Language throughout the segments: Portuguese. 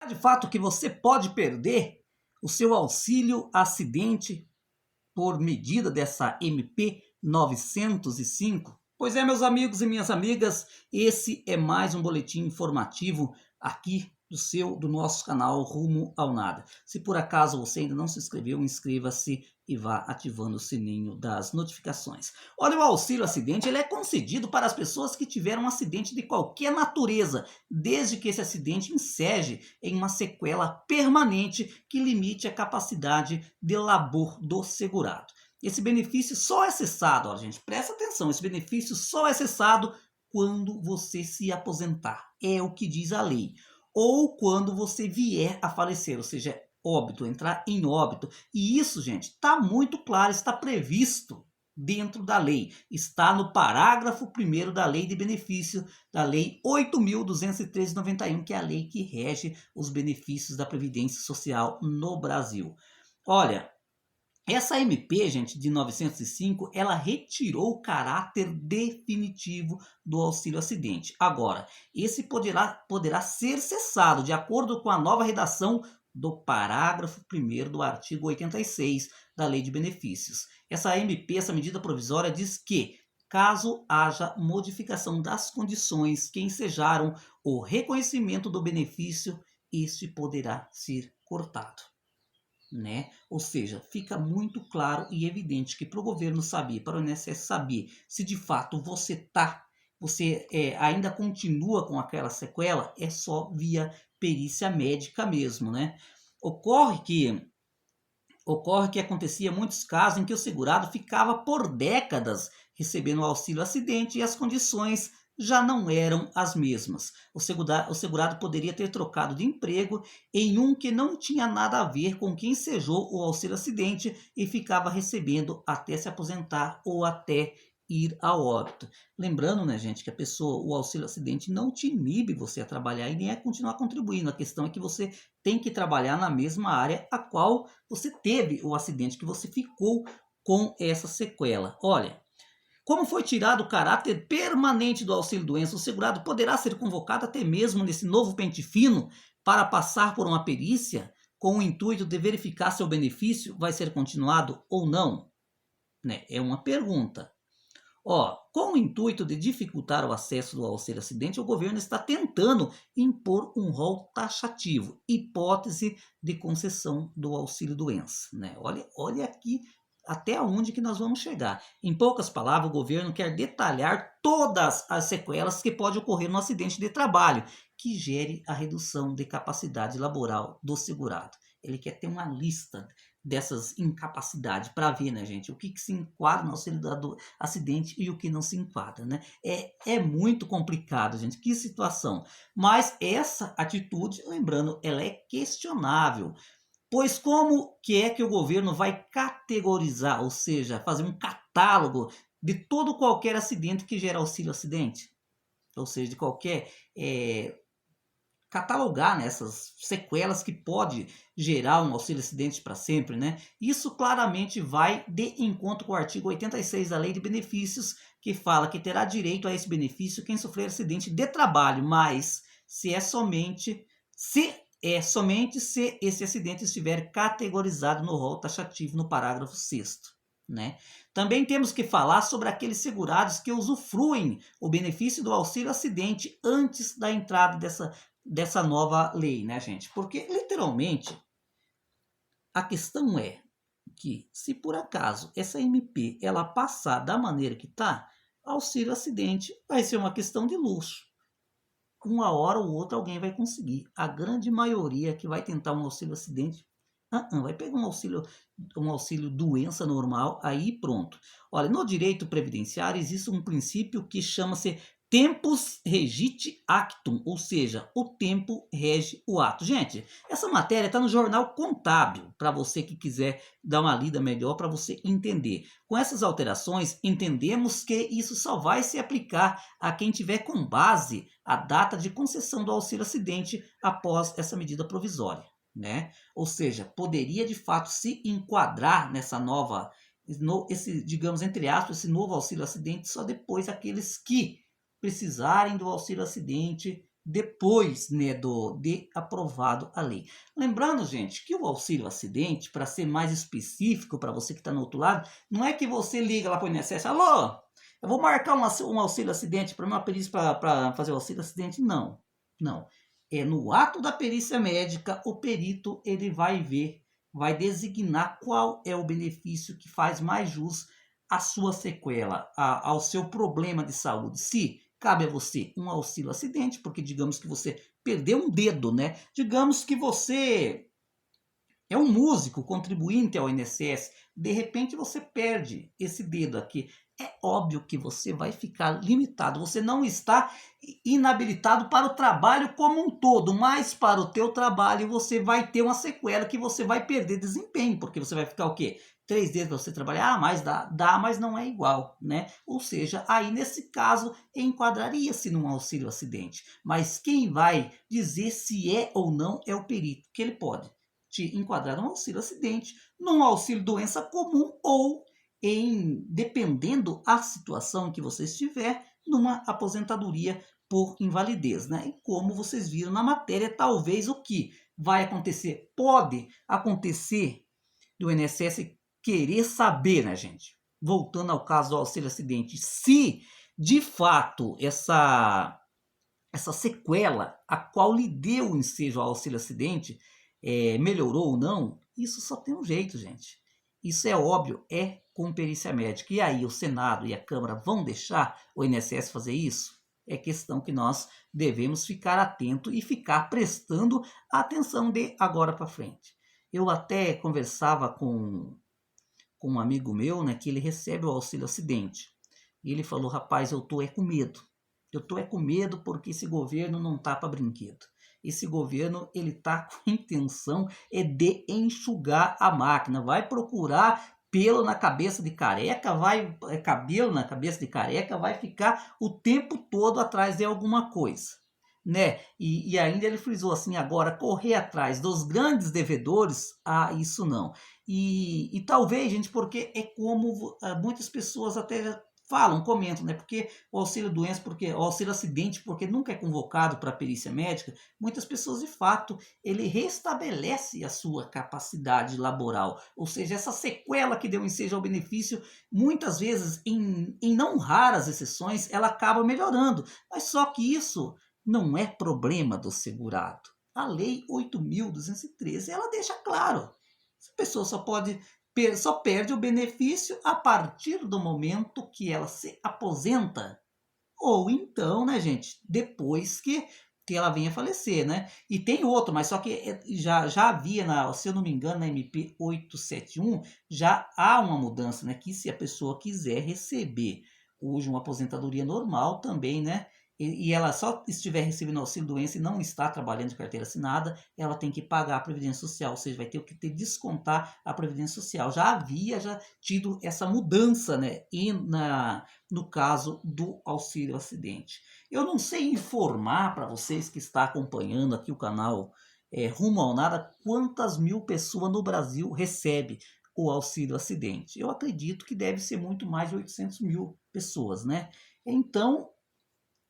De fato que você pode perder o seu auxílio acidente por medida dessa MP 905? Pois é, meus amigos e minhas amigas, esse é mais um boletim informativo aqui do nosso canal Rumo ao Nada. Se por acaso você ainda não se inscreveu, inscreva-se e vá ativando o sininho das notificações. Olha, o auxílio acidente ele é concedido para as pessoas que tiveram um acidente de qualquer natureza, desde que esse acidente enseje em uma sequela permanente que limite a capacidade de labor do segurado. Esse benefício só é cessado, ó, gente, presta atenção, esse benefício só é cessado quando você se aposentar, é o que diz a lei, ou quando você vier a falecer, ou seja, óbito, entrar em óbito. E isso, gente, está muito claro, está previsto dentro da lei, está no parágrafo 1º da Lei de Benefício, da Lei 8.213/91, que é a lei que rege os benefícios da Previdência Social no Brasil. Olha, essa MP, gente, de 905, ela retirou o caráter definitivo do auxílio acidente. Agora, esse poderá ser cessado de acordo com a nova redação do parágrafo 1º do artigo 86 da Lei de Benefícios. Essa MP, essa medida provisória, diz que, caso haja modificação das condições que ensejaram o reconhecimento do benefício, este poderá ser cortado. Né? Ou seja, fica muito claro e evidente que para o governo saber, para o INSS saber se de fato você ainda continua com aquela sequela, é só via perícia médica mesmo, né? Ocorre que acontecia muitos casos em que o segurado ficava por décadas recebendo o auxílio acidente e as condições já não eram as mesmas. O segurado poderia ter trocado de emprego em um que não tinha nada a ver com quem ensejou o auxílio acidente e ficava recebendo até se aposentar ou até ir a óbito. Lembrando, né, gente, que o auxílio acidente não te inibe você a trabalhar e nem a continuar contribuindo. A questão é que você tem que trabalhar na mesma área a qual você teve o acidente, que você ficou com essa sequela. Olha, como foi tirado o caráter permanente do auxílio-doença, o segurado poderá ser convocado até mesmo nesse novo pente fino para passar por uma perícia com o intuito de verificar se o benefício vai ser continuado ou não? Né? É uma pergunta. Com o intuito de dificultar o acesso do auxílio acidente, o governo está tentando impor um rol taxativo, hipótese de concessão do auxílio-doença. Né? Olha aqui até onde que nós vamos chegar. Em poucas palavras, o governo quer detalhar todas as sequelas que podem ocorrer no acidente de trabalho, que gere a redução de capacidade laboral do segurado. Ele quer ter uma lista dessas incapacidades para ver, né, gente, o que se enquadra no auxílio do acidente e o que não se enquadra, né? É muito complicado, gente, que situação. Mas essa atitude, lembrando, ela é questionável. Pois como que é que o governo vai categorizar, ou seja, fazer um catálogo de todo qualquer acidente que gera auxílio acidente? Ou seja, de qualquer catalogar nessas sequelas que pode gerar um auxílio acidente para sempre, né? Isso claramente vai de encontro com o artigo 86 da Lei de Benefícios, que fala que terá direito a esse benefício quem sofrer acidente de trabalho, mas somente se esse acidente estiver categorizado no rol taxativo no parágrafo 6º. Né? Também temos que falar sobre aqueles segurados que usufruem o benefício do auxílio acidente antes da entrada dessa nova lei, né, gente? Porque, literalmente, a questão é que, se por acaso essa MP ela passar da maneira que está, auxílio acidente vai ser uma questão de luxo. Uma hora ou outra alguém vai conseguir. A grande maioria que vai tentar um auxílio acidente vai pegar um auxílio doença normal, aí pronto. Olha, no direito previdenciário existe um princípio que chama-se tempus regit actum, ou seja, o tempo rege o ato. Gente, essa matéria está no Jornal Contábil, para você que quiser dar uma lida melhor, para você entender. Com essas alterações, entendemos que isso só vai se aplicar a quem tiver com base a data de concessão do auxílio acidente após essa medida provisória. Né? Ou seja, poderia de fato se enquadrar nessa nova, digamos, entre aspas, esse novo auxílio acidente só depois aqueles que precisarem do auxílio acidente depois, né, de aprovado a lei. Lembrando, gente, que o auxílio acidente, para ser mais específico para você que está no outro lado, não é que você liga lá para o INSS, alô, eu vou marcar um auxílio acidente para uma perícia para fazer o auxílio acidente. Não, não. É no ato da perícia médica, o perito ele vai ver, vai designar qual é o benefício que faz mais jus à sua sequela, ao seu problema de saúde. Se cabe a você um auxílio acidente, porque digamos que você perdeu um dedo, né? Digamos que você é um músico contribuinte ao INSS, de repente você perde esse dedo aqui. É óbvio que você vai ficar limitado, você não está inabilitado para o trabalho como um todo, mas para o teu trabalho você vai ter uma sequela que você vai perder desempenho, porque você vai ficar o quê? 3 dedos para você trabalhar, mas dá, mas não é igual, né? Ou seja, aí nesse caso enquadraria-se num auxílio acidente, mas quem vai dizer se é ou não é o perito, que ele pode te enquadrar num auxílio acidente, num auxílio doença comum ou dependendo a situação em que você estiver, numa aposentadoria por invalidez, né? E como vocês viram na matéria, talvez o que vai acontecer, pode acontecer do INSS querer saber, né, gente? Voltando ao caso do auxílio acidente, se de fato essa sequela a qual lhe deu o ensejo ao auxílio acidente melhorou ou não, isso só tem um jeito, gente. Isso é óbvio, é com perícia médica. E aí o Senado e a Câmara vão deixar o INSS fazer isso? É questão que nós devemos ficar atento e ficar prestando atenção de agora para frente. Eu até conversava com um amigo meu, né, que ele recebe o auxílio acidente. E ele falou, rapaz, eu tô com medo. Eu tô com medo porque esse governo não tá para brinquedo. Esse governo, ele tá com a intenção de enxugar a máquina. Vai procurar pelo na cabeça de careca, cabelo na cabeça de careca, vai ficar o tempo todo atrás de alguma coisa, né? E ainda ele frisou assim, agora correr atrás dos grandes devedores, isso não. E talvez, gente, porque é como muitas pessoas até falam, comentam, né? Porque o auxílio doença, porque o auxílio acidente, porque nunca é convocado para a perícia médica, muitas pessoas de fato ele restabelece a sua capacidade laboral, ou seja, essa sequela que deu ensejo ao benefício, muitas vezes, em não raras exceções, ela acaba melhorando, mas só que isso não é problema do segurado. A Lei 8.213 ela deixa claro, a pessoa só perde o benefício a partir do momento que ela se aposenta. Ou então, né, gente, depois que ela venha a falecer, né? E tem outro, mas só que já havia, se eu não me engano, na MP 871, já há uma mudança, né? Que se a pessoa quiser receber hoje uma aposentadoria normal também, né? E ela só estiver recebendo auxílio doença e não está trabalhando de carteira assinada, ela tem que pagar a Previdência Social, ou seja, vai ter que descontar a Previdência Social. Já havia tido essa mudança, né? No caso do auxílio acidente. Eu não sei informar para vocês que está acompanhando aqui o canal Rumo ao Nada quantas mil pessoas no Brasil recebe o auxílio acidente. Eu acredito que deve ser muito mais de 800 mil pessoas, né? Então,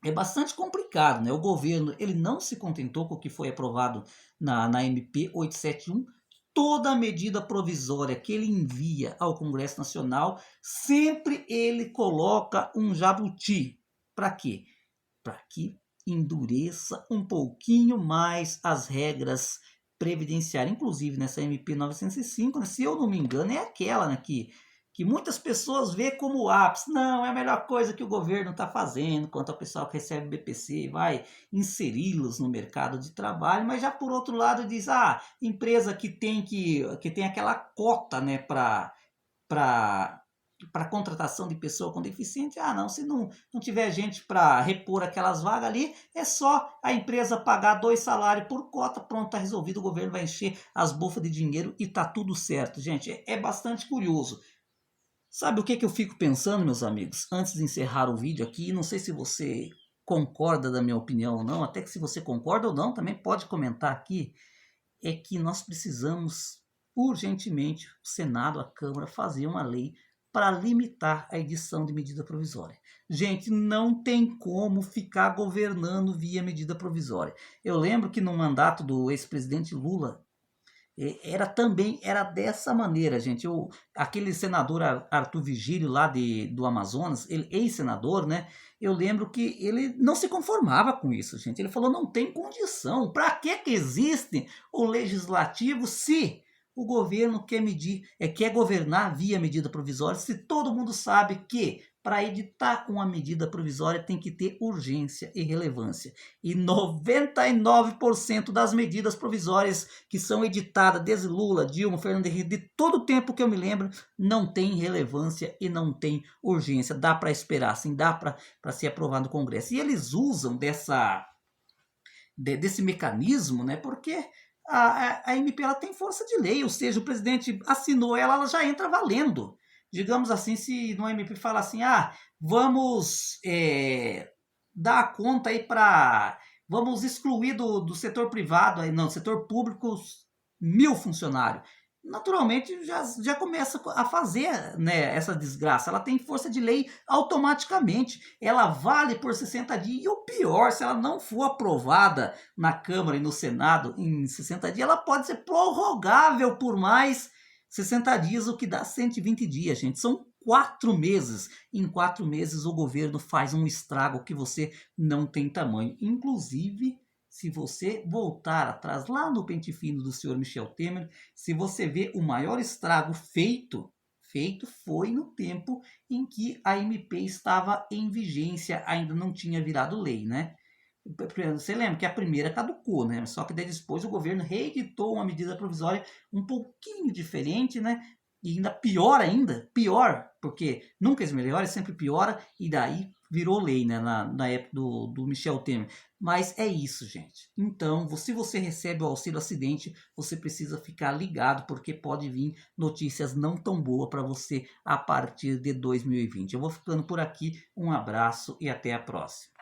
é bastante complicado, né? O governo ele não se contentou com o que foi aprovado na MP 871. Toda medida provisória que ele envia ao Congresso Nacional, sempre ele coloca um jabuti. Para quê? Para que endureça um pouquinho mais as regras previdenciárias. Inclusive nessa MP 905, né, se eu não me engano, é aquela, né, que muitas pessoas vê como o ápice. Não, é a melhor coisa que o governo está fazendo quanto ao pessoal que recebe BPC, vai inseri-los no mercado de trabalho, mas já por outro lado diz, empresa que tem aquela cota, né, para contratação de pessoa com deficiente, não, se não tiver gente para repor aquelas vagas ali, é só a empresa pagar 2 salários por cota, pronto, está resolvido, o governo vai encher as bufas de dinheiro e tá tudo certo, gente, é bastante curioso. Sabe o que eu fico pensando, meus amigos, antes de encerrar o vídeo aqui, não sei se você concorda da minha opinião ou não, até que se você concorda ou não, também pode comentar aqui, é que nós precisamos urgentemente, o Senado, a Câmara, fazer uma lei para limitar a edição de medida provisória. Gente, não tem como ficar governando via medida provisória. Eu lembro que no mandato do ex-presidente Lula, era dessa maneira, gente. Aquele senador Arthur Vigílio lá do Amazonas, ele ex-senador, né? Eu lembro que ele não se conformava com isso, gente. Ele falou: não tem condição. Para que existe o legislativo se o governo quer governar via medida provisória, se todo mundo sabe que para editar uma medida provisória tem que ter urgência e relevância. E 99% das medidas provisórias que são editadas desde Lula, Dilma, Fernando Henrique, de todo o tempo que eu me lembro, não tem relevância e não tem urgência. Dá para esperar, sim, dá para ser aprovado no Congresso. E eles usam desse mecanismo, né? Porque a MP ela tem força de lei, ou seja, o presidente assinou ela já entra valendo. Digamos assim, se no MP fala assim, vamos dar conta aí vamos excluir do setor privado, aí, não, do setor público, 1.000 funcionários. Naturalmente já começa a fazer, né, essa desgraça. Ela tem força de lei automaticamente. Ela vale por 60 dias. E o pior, se ela não for aprovada na Câmara e no Senado em 60 dias, ela pode ser prorrogável por mais 60 dias, o que dá 120 dias, gente. São 4 meses. Em 4 meses o governo faz um estrago que você não tem tamanho. Inclusive, se você voltar atrás lá no pente fino do senhor Michel Temer, se você vê o maior estrago feito foi no tempo em que a MP estava em vigência, ainda não tinha virado lei, né? Você lembra que a primeira caducou, né? Só que daí depois o governo reeditou uma medida provisória um pouquinho diferente, né? E ainda, pior, porque nunca é melhor, sempre piora, e daí virou lei, né? Na época do Michel Temer. Mas é isso, gente. Então, se você recebe o auxílio acidente, você precisa ficar ligado, porque pode vir notícias não tão boas para você a partir de 2020. Eu vou ficando por aqui, um abraço e até a próxima.